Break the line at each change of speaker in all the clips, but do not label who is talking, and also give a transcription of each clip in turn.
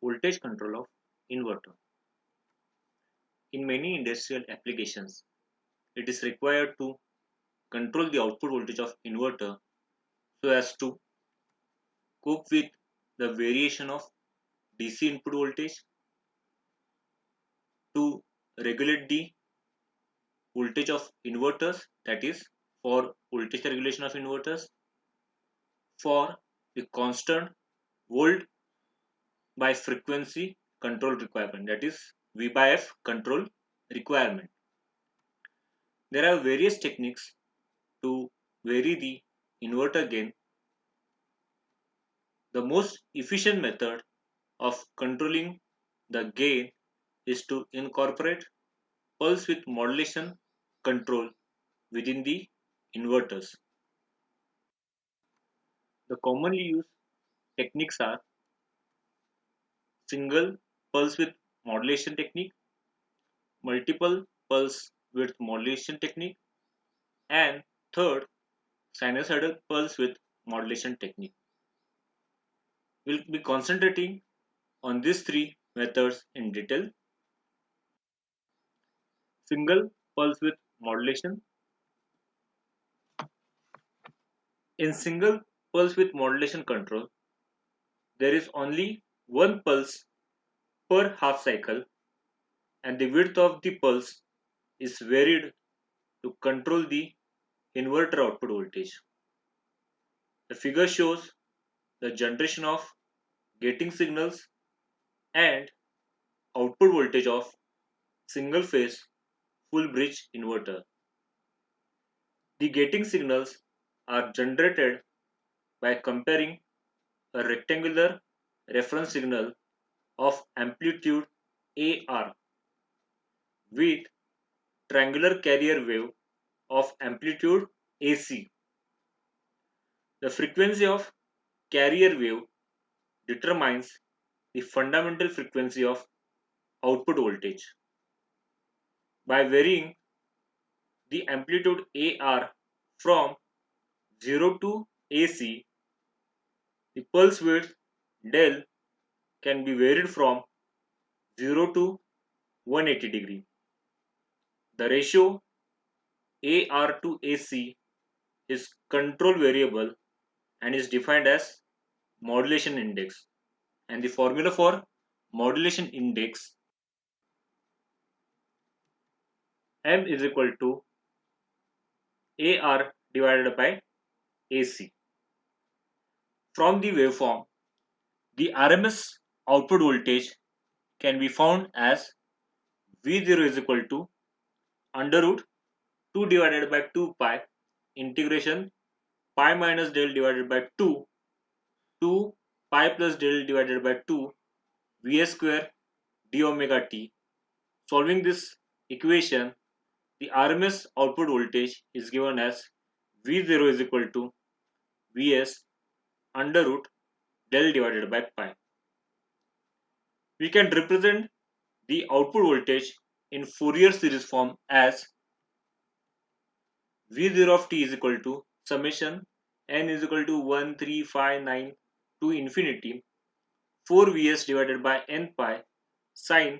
Voltage control of inverter. In many industrial applications, it is required to control the output voltage of inverter so as to cope with the variation of DC input voltage, to regulate the voltage of inverters, that is for voltage regulation of inverters, for the constant volt by frequency control requirement, that is V by F control requirement. There are various techniques to vary the inverter gain. The most efficient method of controlling the gain is to incorporate pulse width modulation control within the inverters. The commonly used techniques are single pulse width modulation technique, multiple pulse width modulation technique, and third, sinusoidal pulse width modulation technique. We'll be concentrating on these three methods in detail. Single pulse width modulation. In single pulse width modulation control, there is only one pulse per half cycle, and the width of the pulse is varied to control the inverter output voltage. The figure shows the generation of gating signals and output voltage of single phase full bridge inverter. The gating signals are generated by comparing a rectangular reference signal of amplitude AR with triangular carrier wave of amplitude AC. The frequency of carrier wave determines the fundamental frequency of output voltage. By varying the amplitude AR from 0 to AC, the pulse width del can be varied from 0 to 180 degree. The ratio AR to AC is control variable and is defined as modulation index. And the formula for modulation index, M is equal to AR divided by AC. From the waveform, the RMS output voltage can be found as V0 is equal to under root 2 divided by 2 pi integration pi minus del divided by 2 to pi plus del divided by 2 Vs square d omega t. Solving this equation, the RMS output voltage is given as V0 is equal to Vs under root del divided by pi. We can represent the output voltage in Fourier series form as V0 of t is equal to summation n is equal to 1359 to infinity 4 Vs divided by n pi sine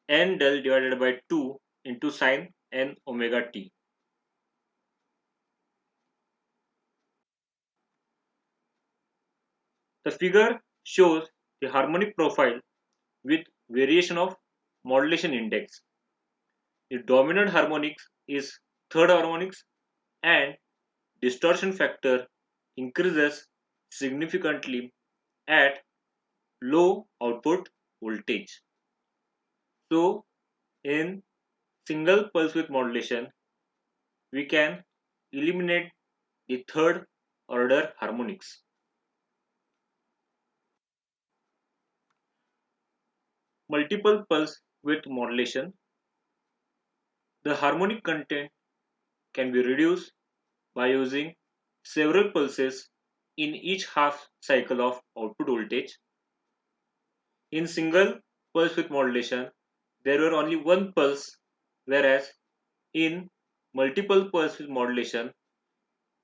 n del divided by 2 into sine n omega t. The figure shows the harmonic profile with variation of modulation index. The dominant harmonics is third harmonics and distortion factor increases significantly at low output voltage. So, in single pulse width modulation, we can eliminate the third order harmonics. Multiple pulse width modulation, the harmonic content can be reduced by using several pulses in each half cycle of output voltage. In single pulse width modulation, there were only one pulse, whereas in multiple pulse width modulation,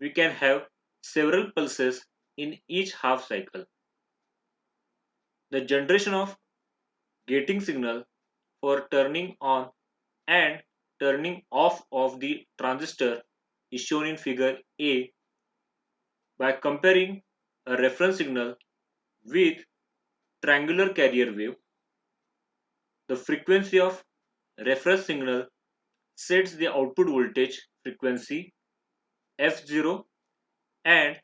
we can have several pulses in each half cycle. The generation of gating signal for turning on and turning off of the transistor is shown in figure A by comparing a reference signal with triangular carrier wave. The frequency of reference signal sets the output voltage frequency F0 and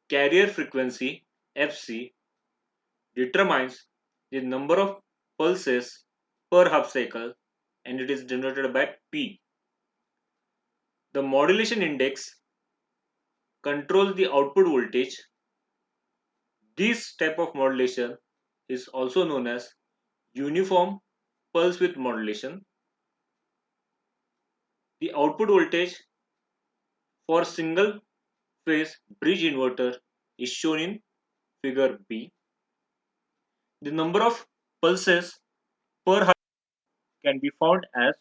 carrier frequency Fc determines the number of pulses per half cycle, and it is denoted by P. The modulation index controls the output voltage. This type of modulation is also known as uniform pulse width modulation. The output voltage for single phase bridge inverter is shown in figure B. The number of pulses per hertz can be found as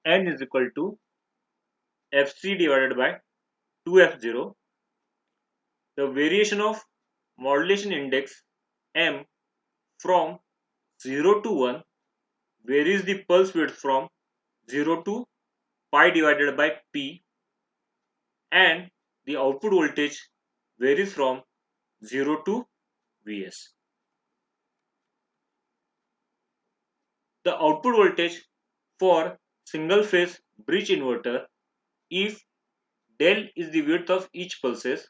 N is equal to Fc divided by 2F0. The variation of modulation index M from 0 to 1 varies the pulse width from 0 to pi divided by P, and the output voltage varies from 0 to Vs. The output voltage for single phase bridge inverter, if del is the width of each pulses,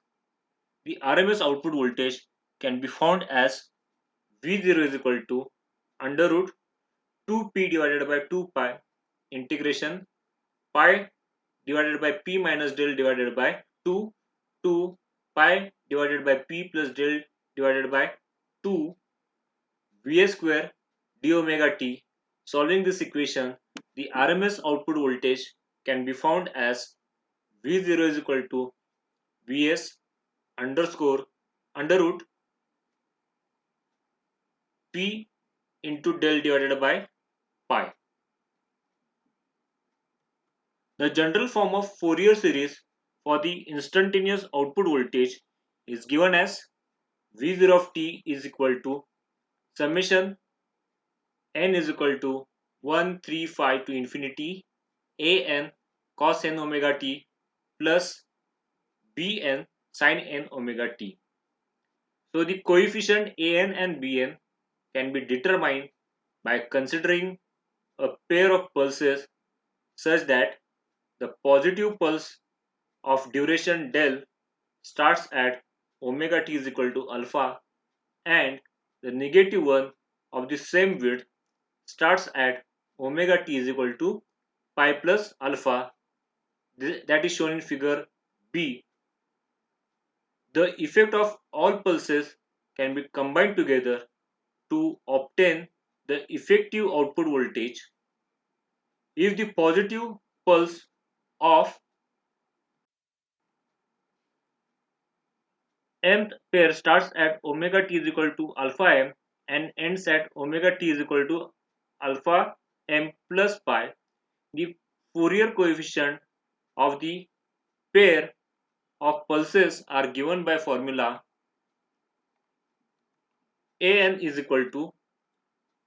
the RMS output voltage can be found as V0 is equal to under root 2p divided by 2 pi integration pi divided by p minus del divided by 2 to pi divided by p plus del divided by 2 Vs square d omega t. Solving this equation, the RMS output voltage can be found as V0 is equal to Vs underscore under root p into del divided by pi. The general form of Fourier series for the instantaneous output voltage is given as V0 of t is equal to summation n is equal to 135 to infinity an cos n omega t plus bn sin n omega t. So the coefficient an and bn can be determined by considering a pair of pulses such that the positive pulse of duration del starts at omega t is equal to alpha, and the negative one of the same width starts at omega t is equal to pi plus alpha, that is shown in figure B. The effect of all pulses can be combined together to obtain the effective output voltage. If the positive pulse of mth pair starts at omega t is equal to alpha m and ends at omega t is equal to alpha m plus pi, the Fourier coefficient of the pair of pulses are given by formula an is equal to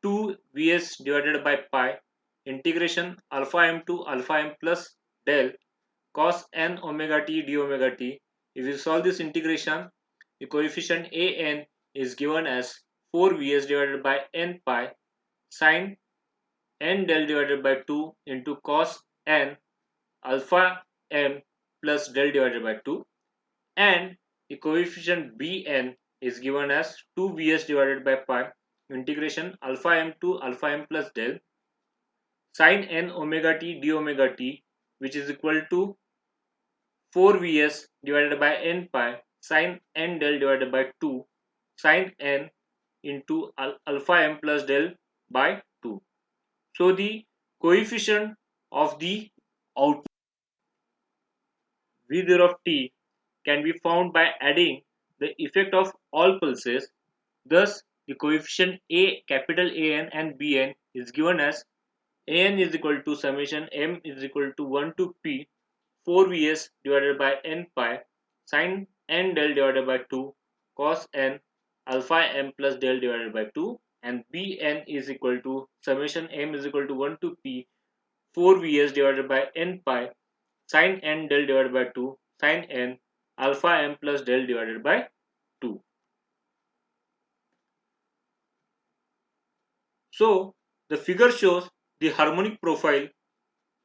2 Vs divided by pi integration alpha m to alpha m plus del cos n omega t d omega t. If you solve this integration, the coefficient an is given as 4 Vs divided by n pi sin n del divided by 2 into cos n alpha m plus del divided by 2, and the coefficient bn is given as 2 Vs divided by pi integration alpha m to alpha m plus del sin n omega t d omega t, which is equal to 4 Vs divided by n pi sin n del divided by 2 sin n into alpha m plus del by 2. So the coefficient of the output V0 of t can be found by adding the effect of all pulses. Thus, the coefficient A, capital An and Bn is given as An is equal to summation m is equal to 1 to p 4 Vs divided by n pi sin n del divided by 2 cos n alpha m plus del divided by 2, and Bn is equal to summation m is equal to 1 to p 4 Vs divided by n pi sin n del divided by 2 sin n alpha m plus del divided by 2. So the figure shows the harmonic profile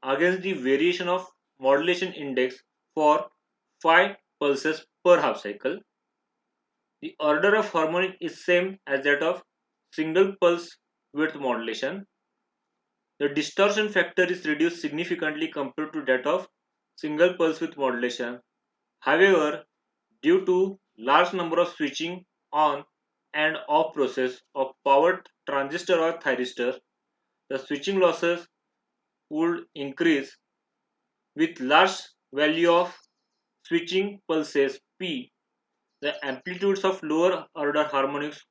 against the variation of modulation index for 5 pulses per half cycle. The order of harmonic is same as that of single pulse width modulation. The distortion factor is reduced significantly compared to that of single pulse width modulation. However, due to large number of switching on and off process of powered transistor or thyristor, the switching losses would increase with large value of switching pulses P. The amplitudes of lower order harmonics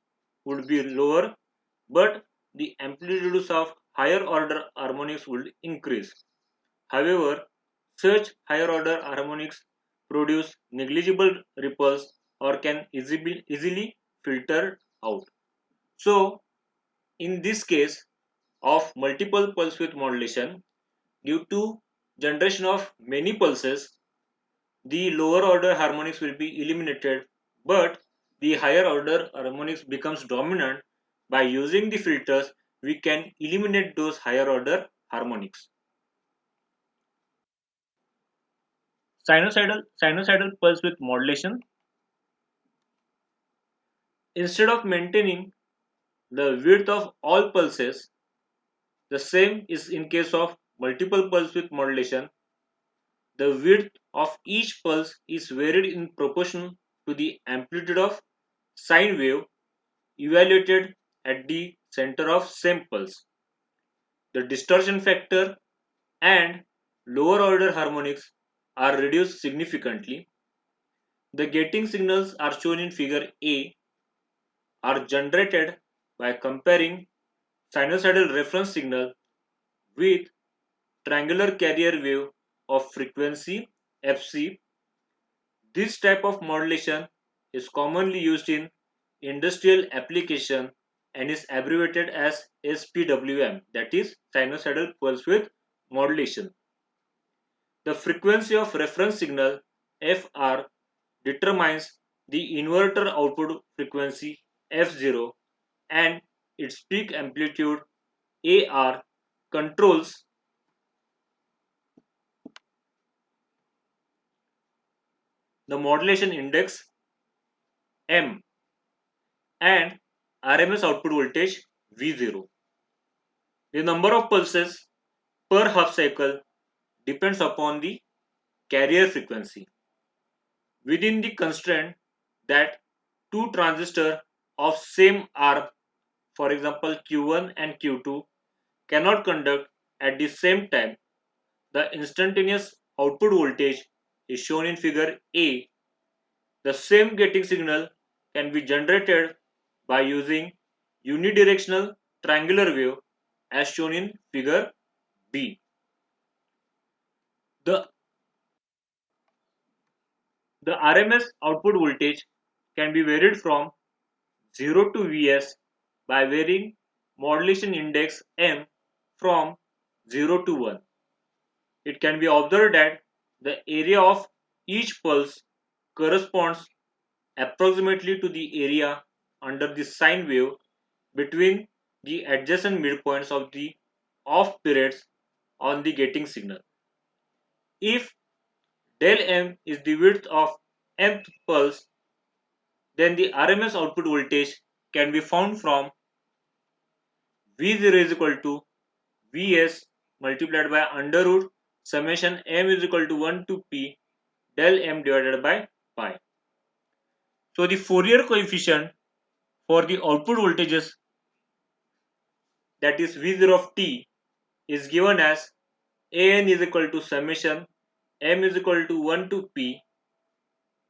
would be lower, but the amplitudes of higher order harmonics would increase. However, such higher order harmonics produce negligible ripples or can easily filter out. So, in this case of multiple pulse width modulation, due to generation of many pulses, the lower order harmonics will be eliminated, but the higher order harmonics becomes dominant. By using the filters, we can eliminate those higher order harmonics. Sinusoidal pulse width modulation. Instead of maintaining the width of all pulses, the same is in case of multiple pulse width modulation. The width of each pulse is varied in proportion to the amplitude of sine wave evaluated at the center of same pulse. The distortion factor and lower order harmonics are reduced significantly. The gating signals are shown in figure A are generated by comparing sinusoidal reference signal with triangular carrier wave of frequency Fc. This type of modulation is commonly used in industrial application and is abbreviated as SPWM, that is sinusoidal pulse width modulation. The frequency of reference signal Fr determines the inverter output frequency F0, and its peak amplitude AR controls the modulation index M and RMS output voltage V0. The number of pulses per half cycle depends upon the carrier frequency. Within the constraint that two transistors of same arm, for example Q1 and Q2, cannot conduct at the same time, the instantaneous output voltage is shown in figure A. The same gating signal can be generated by using unidirectional triangular wave as shown in figure B. The, the RMS output voltage can be varied from 0 to Vs by varying modulation index M from 0 to 1. It can be observed that the area of each pulse corresponds approximately to the area under the sine wave between the adjacent midpoints of the off periods on the gating signal. If del m is the width of mth pulse, then the RMS output voltage can be found from V0 is equal to Vs multiplied by under root summation m is equal to 1 to p del m divided by pi. So the Fourier coefficient for the output voltages, that is V0 of t, is given as an is equal to summation m is equal to 1 to p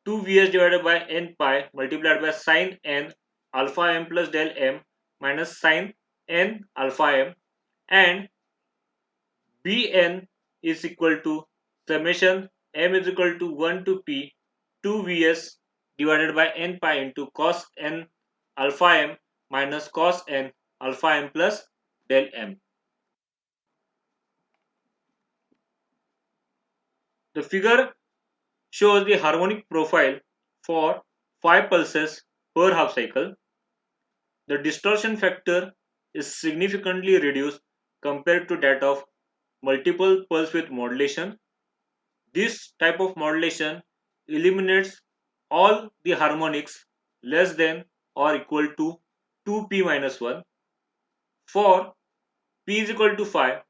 2 Vs divided by n pi multiplied by sine n alpha m plus del m minus sine n alpha m, and Bn is equal to summation m is equal to 1 to p 2 Vs divided by n pi into cos n alpha m minus cos n alpha m plus del m. The figure shows the harmonic profile for 5 pulses per half cycle. The distortion factor is significantly reduced compared to that of multiple pulse width modulation. This type of modulation eliminates all the harmonics less than or equal to 2p minus 1. For p is equal to 5,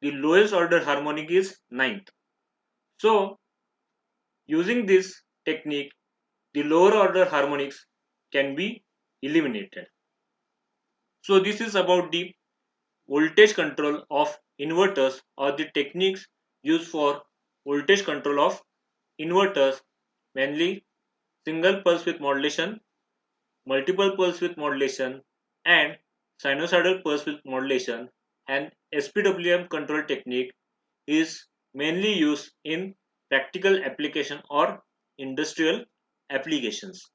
the lowest order harmonic is ninth. So, using this technique, the lower order harmonics can be eliminated. So, this is about the voltage control of inverters or the techniques used for voltage control of inverters, mainly single pulse width modulation, multiple pulse width modulation, and sinusoidal pulse width modulation. And SPWM control technique is mainly used in practical application or industrial applications.